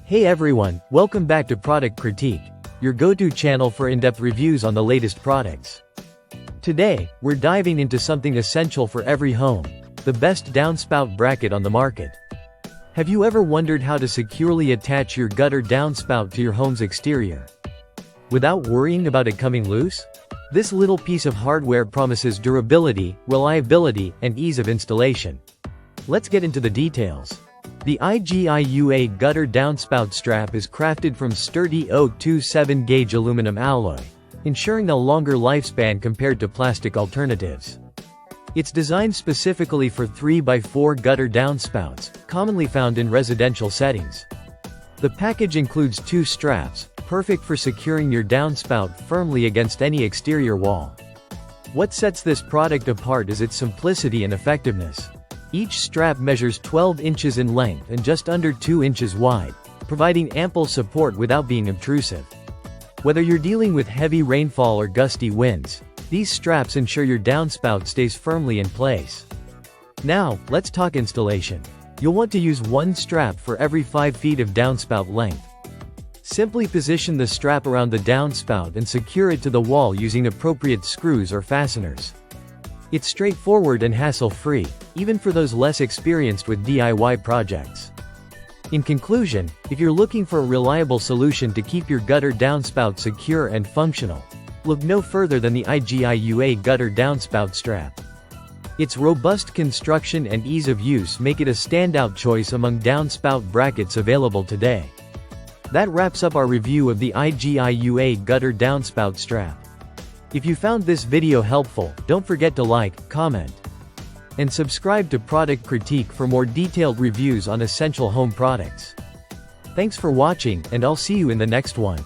Hey everyone, welcome back to Product Critique, your go-to channel for in-depth reviews on the latest products. Today, we're diving into something essential for every home, the best downspout bracket on the market. Have you ever wondered how to securely attach your gutter downspout to your home's exterior without worrying about it coming loose? This little piece of hardware promises durability, reliability, and ease of installation. Let's get into the details. The IGIUA gutter downspout strap is crafted from sturdy 027-gauge aluminum alloy, ensuring a longer lifespan compared to plastic alternatives. It's designed specifically for 3x4 gutter downspouts, commonly found in residential settings. The package includes two straps, perfect for securing your downspout firmly against any exterior wall. What sets this product apart is its simplicity and effectiveness. Each strap measures 12 inches in length and just under 2 inches wide, providing ample support without being obtrusive. Whether you're dealing with heavy rainfall or gusty winds, these straps ensure your downspout stays firmly in place. Now, let's talk installation. You'll want to use one strap for every 5 feet of downspout length. Simply position the strap around the downspout and secure it to the wall using appropriate screws or fasteners. It's straightforward and hassle-free, even for those less experienced with DIY projects. In conclusion, if you're looking for a reliable solution to keep your gutter downspout secure and functional, look no further than the IGIUA gutter downspout strap. Its robust construction and ease of use make it a standout choice among downspout brackets available today. That wraps up our review of the IGIUA gutter downspout strap. If you found this video helpful, don't forget to like, comment, and subscribe to Product Critique for more detailed reviews on essential home products. Thanks for watching, and I'll see you in the next one.